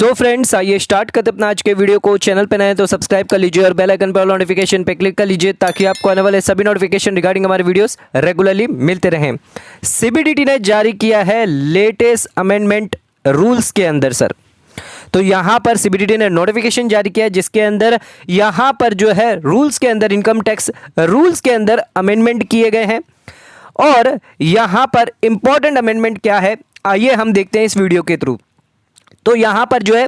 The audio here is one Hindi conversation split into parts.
सो फ्रेंड्स, आइए स्टार्ट करते अपना आज के वीडियो को। चैनल पे नए हैं तो सब्सक्राइब कर लीजिए और बेल आइकन पर नोटिफिकेशन पे क्लिक कर लीजिए ताकि आपको आने वाले सभी नोटिफिकेशन रिगार्डिंग हमारे वीडियोस रेगुलरली मिलते रहें। सीबीडीटी ने जारी किया है लेटेस्ट अमेंडमेंट रूल्स के अंदर सर। तो यहां पर सीबीडीटी ने नोटिफिकेशन जारी किया है जिसके अंदर यहां पर जो है रूल्स के अंदर इनकम टैक्स रूल्स के अंदर अमेंडमेंट किए गए हैं। और यहां पर इंपॉर्टेंट अमेंडमेंट क्या है आइए हम देखते हैं इस वीडियो के थ्रू। तो यहां पर जो है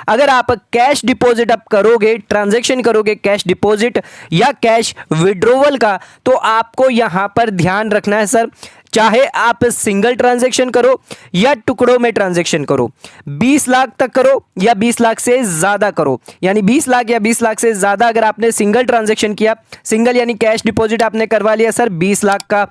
अगर आप कैश डिपॉजिट आप करोगे, ट्रांजैक्शन करोगे कैश डिपॉजिट या कैश विड्रॉवल का, तो आपको यहां पर ध्यान रखना है सर, चाहे आप सिंगल ट्रांजैक्शन करो या टुकड़ों में ट्रांजैक्शन करो, 20 लाख तक करो या 20 लाख से ज्यादा करो, यानी 20 लाख या 20 लाख से ज्यादा अगर आपने सिंगल ट्रांजैक्शन किया, सिंगल यानी कैश डिपॉजिट आपने करवा लिया सर 20 लाख का,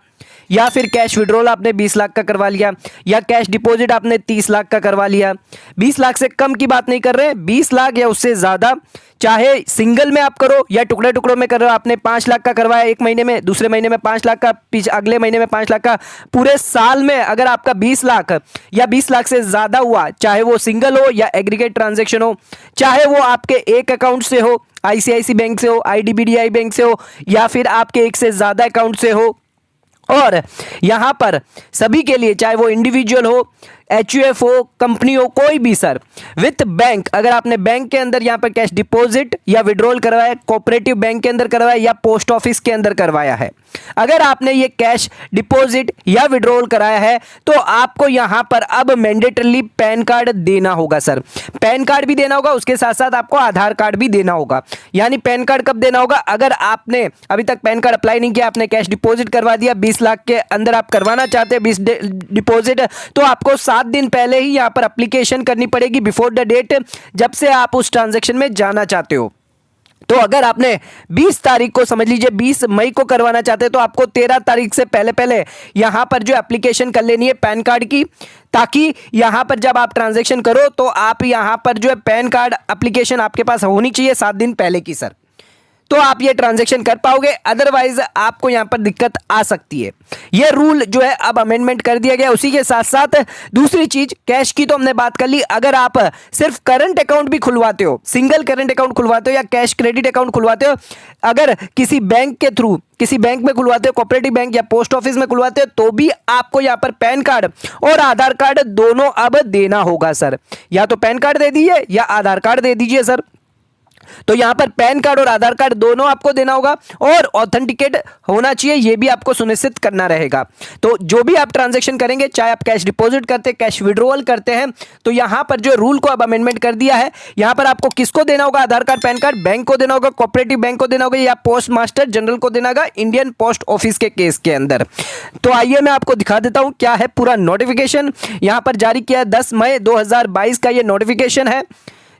या फिर कैश विड्रॉल आपने 20 लाख का करवा लिया, या कैश डिपॉजिट आपने 30 लाख का करवा लिया। 20 लाख से कम की बात नहीं कर रहे हैं, 20 लाख या उससे ज्यादा, चाहे सिंगल में आप करो या टुकड़े टुकड़ों में कर रहे हो। आपने 5 लाख का करवाया एक महीने में, दूसरे महीने में 5 लाख का, अगले महीने में 5 लाख का, पूरे साल में अगर आपका 20 लाख या 20 लाख से ज्यादा हुआ, चाहे वो सिंगल हो या एग्रीगेट ट्रांजैक्शन हो, चाहे वो आपके एक अकाउंट से हो, आईसीआईसी बैंक से हो, आईडीबीआई बैंक से हो, या फिर आपके एक से ज्यादा अकाउंट से हो, और यहां पर सभी के लिए चाहे वो इंडिविजुअल हो, एचयूएफ हो, कंपनी हो, कोई भी सर, विथ बैंक, अगर आपने बैंक के अंदर यहां पर कैश डिपॉजिट या विड्रॉल करवाया, कोऑपरेटिव बैंक के अंदर करवाया या पोस्ट ऑफिस के अंदर करवाया है, अगर आपने ये कैश डिपॉजिट या विड्रॉल कराया है तो आपको यहां पर अब मैंडेटरली पैन कार्ड देना होगा सर। पैन कार्ड भी देना होगा, उसके साथ साथ आपको आधार कार्ड भी देना होगा। यानी पैन कार्ड कब देना होगा? अगर आपने अभी तक पैन कार्ड अप्लाई नहीं किया, आपने कैश डिपॉजिट करवा दिया, 20 लाख के अंदर आप करवाना चाहते हैं 20 डिपॉजिट, तो आपको 7 दिन पहले ही यहां पर एप्लीकेशन करनी पड़ेगी, बिफोर द डेट जब से आप उस ट्रांजैक्शन में जाना चाहते हो। तो अगर आपने 20 तारीख को, समझ लीजिए 20 मई को करवाना चाहते हैं, तो आपको 13 तारीख से पहले पहले यहां पर जो एप्लीकेशन कर लेनी है पैन कार्ड की, ताकि यहां पर जब आप ट्रांजैक्शन करो तो आप यहां पर जो है पैन कार्ड एप्लीकेशन आपके पास होनी चाहिए 7 दिन पहले की सर, तो आप ये ट्रांजैक्शन कर पाओगे, अदरवाइज आपको यहां पर दिक्कत आ सकती है। ये रूल जो है अब अमेंडमेंट कर दिया गया। उसी के साथ साथ दूसरी चीज, कैश की तो हमने बात कर ली, अगर आप सिर्फ करंट अकाउंट भी खुलवाते हो, सिंगल करंट अकाउंट खुलवाते हो या कैश क्रेडिट अकाउंट खुलवाते हो, अगर किसी बैंक के थ्रू, किसी बैंक में खुलवाते हो, कोऑपरेटिव बैंक या पोस्ट ऑफिस में खुलवाते हो, तो भी आपको यहां पर पैन कार्ड और आधार कार्ड दोनों अब देना होगा सर। या तो पैन कार्ड दे दीजिए या आधार कार्ड दे दीजिए सर। तो यहां पर पैन कार्ड और आधार कार्ड दोनों आपको देना होगा, और ऑथेंटिकेट होना चाहिए, यह भी आपको सुनिश्चित करना रहेगा। तो जो भी आप ट्रांजैक्शन करेंगे, चाहे आप कैश डिपॉजिट करते हैं, कैश विड्रॉल करते हैं, तो यहां पर जो रूल को अब अमेंडमेंट कर दिया है, यहां पर आपको किसको देना होगा? आधार कार्ड, पैन कार्ड, बैंक को देना होगा, कोऑपरेटिव बैंक को देना होगा, या पोस्ट मास्टर जनरल को देना होगा इंडियन पोस्ट ऑफिस के केस के अंदर। तो आइए मैं आपको दिखा देता हूं क्या है पूरा नोटिफिकेशन। यहां पर जारी किया 10 मई 2022 का यह नोटिफिकेशन है,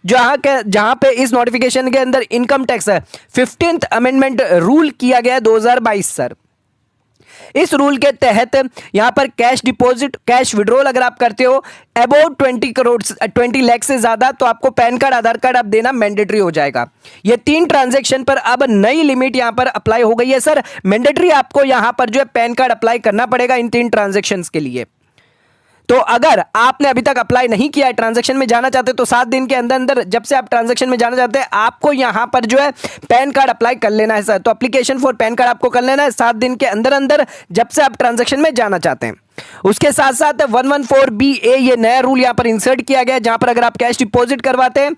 जहां पे इस नोटिफिकेशन के अंदर इनकम टैक्स है 15th अमेंडमेंट रूल किया गया 2022 सर। इस रूल के तहत यहां पर कैश डिपॉजिट, कैश विड्रॉल अगर आप करते हो अबाउट 20 लाख से ज्यादा, तो आपको पैन कार्ड, आधार कार्ड आप देना मैंडेटरी हो जाएगा। ये 3 ट्रांजैक्शन पर अब नई लिमिट यहां पर अप्लाई हो गई है सर। मैंडेटरी आपको यहां पर जो है पैन कार्ड अप्लाई करना पड़ेगा इन 3 ट्रांजैक्शन के लिए। तो अगर आपने अभी तक अप्लाई नहीं किया है, ट्रांजैक्शन में जाना चाहते हैं, तो 7 दिन के अंदर अंदर जब से आप ट्रांजैक्शन में जाना चाहते हैं, आपको यहां पर जो है पैन कार्ड अप्लाई कर लेना है सर। तो एप्लीकेशन फॉर पैन कार्ड आपको कर लेना है 7 दिन के अंदर अंदर जब से आप ट्रांजैक्शन में जाना चाहते हैं। उसके साथ साथ 114BA ये नया रूल यहां पर इंसर्ट किया गया है, जहां पर अगर आप कैश डिपॉजिट करवाते हैं,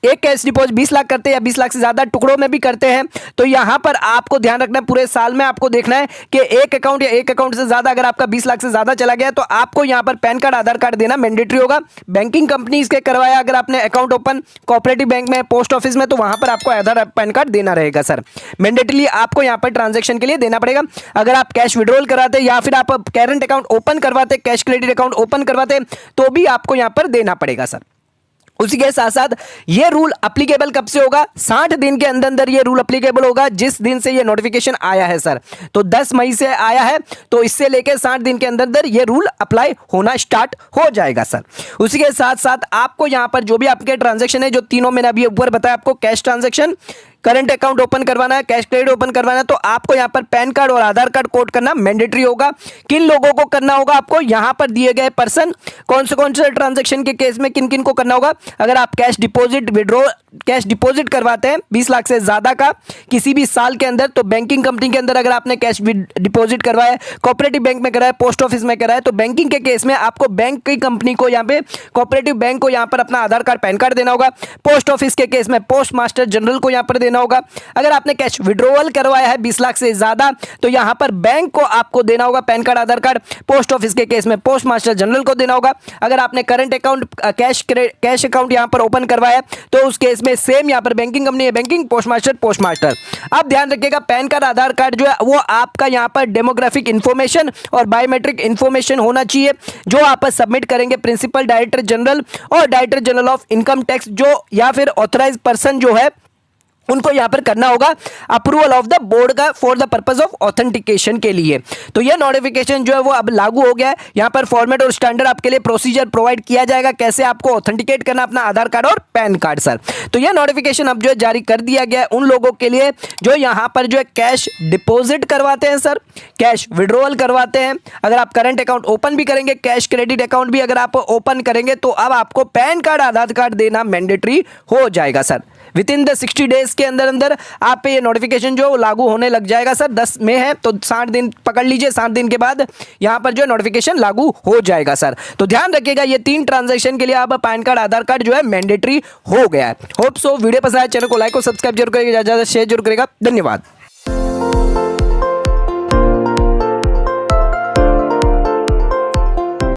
एक कैश डिपॉजिट 20 लाख करते हैं या 20 लाख से ज्यादा टुकड़ों में भी करते हैं, तो यहां पर आपको ध्यान रखना है, पूरे साल में आपको देखना है कि एक अकाउंट या एक अकाउंट से ज्यादा अगर आपका 20 लाख से ज्यादा चला गया, तो आपको यहां पर पैन कार्ड, आधार कार्ड देना मैंडेटरी होगा। बैंकिंग कंपनी इसके करवाया, अगर आपने अकाउंट ओपन कोऑपरेटिव बैंक में, पोस्ट ऑफिस में, तो वहां पर आपको आधार पैन कार्ड देना रहेगा सर। मैंडेटरी आपको यहां पर ट्रांजेक्शन के लिए देना पड़ेगा। अगर आप कैश विड्रॉल कराते या फिर आप करंट अकाउंट ओपन करवाते, कैश क्रेडिट अकाउंट ओपन करवाते, तो भी आपको यहां पर देना पड़ेगा सर। उसी के साथ साथ ये रूल एप्लीकेबल कब से होगा? 60 दिन के अंदर अंदर ये रूल एप्लीकेबल होगा, जिस दिन से ये नोटिफिकेशन आया है सर। तो 10 मई से आया है, तो इससे लेकर 60 दिन के अंदर अंदर ये रूल अप्लाई होना स्टार्ट हो जाएगा सर। उसी के साथ साथ आपको यहां पर जो भी आपके ट्रांजैक्शन है, जो तीनों मैंने अभी ऊपर बताया आपको, cash transaction, current account open करवाना है, कैश क्रेडिट ओपन करवाना है, तो आपको यहां पर पैन कार्ड और आधार कार्ड कोड करना मैंडेटरी होगा। किन लोगों को करना होगा? आपको यहां पर दिए गए पर्सन कौन से ट्रांजैक्शन के केस में किन किन को करना होगा? अगर आप cash deposit withdraw cash deposit करवाते हैं 20 लाख से ज्यादा का किसी भी साल के अंदर, तो बैंकिंग कंपनी के अंदर अगर आपने कैश डिपॉजिट करवाया है, कोऑपरेटिव बैंक में कराया, पोस्ट ऑफिस में कराया, तो बैंकिंग के केस में आपको बैंक की कंपनी को यहां पे कोऑपरेटिव बैंक को यहां पर अपना आधार कार्ड पैन कार्ड देना होगा। पोस्ट ऑफिस के केस में पोस्ट मास्टर जनरल को यहां पर देना होगा। अगर आपने कैश विड्रॉवल करवाया है 20 लाख से ज्यादा, तो यहां पर बैंक को आपको देना होगा पैन कार्ड आधार कार्ड। पोस्ट ऑफिस के केस में पोस्ट मास्टर जनरल को देना होगा। अगर आपने करंट अकाउंट कैश अकाउंट यहां पर ओपन करवाया, तो उस केस में सेम यहां पर बैंकिंग कंपनी है बैंकिंग, पोस्ट मास्टर। अब ध्यान रखिएगा, पैन कार्ड आधार कार्ड जो है वो आपका यहां पर डेमोग्राफिक इंफॉर्मेशन और बायोमेट्रिक इंफॉर्मेशन होना चाहिए, जो आप सबमिट करेंगे प्रिंसिपल डायरेक्टर जनरल और director general of income tax जो या फिर ऑथराइज्ड पर्सन जो है उनको यहां पर करना होगा अप्रूवल ऑफ द बोर्ड का for the purpose of authentication के लिए। तो यह नोटिफिकेशन जो है वो अब लागू हो गया है। यहां पर फॉर्मेट और स्टैंडर्ड आपके लिए प्रोसीजर प्रोवाइड किया जाएगा, कैसे आपको ऑथेंटिकेट करना अपना आधार कार्ड और पैन कार्ड सर। तो यह नोटिफिकेशन अब जो है जारी कर दिया गया है उन लोगों के लिए जो यहां पर जो है कैश डिपॉजिट करवाते हैं सर, कैश विड्रॉवल करवाते हैं। अगर आप करंट अकाउंट ओपन भी करेंगे, कैश क्रेडिट अकाउंट भी अगर आप ओपन करेंगे, तो अब आपको पैन कार्ड आधार कार्ड देना मैंडेटरी हो जाएगा sir. With in the 60 days के अंदर अंदर आप पे ये नोटिफिकेशन जो लागू होने लग जाएगा सर। 10 में है तो 60 दिन पकड़ लीजिए, 60 दिन के बाद यहां पर जो है नोटिफिकेशन लागू हो जाएगा सर। तो ध्यान रखिएगा, ये 3 ट्रांजैक्शन के लिए अब पैन कार्ड आधार कार्ड जो है मैंडेटरी हो गया है। होप सो वीडियो पसंद आए, चैनल को लाइक और सब्सक्राइब जरूर करेगा, ज्यादा शेयर जरूर करेगा। धन्यवाद।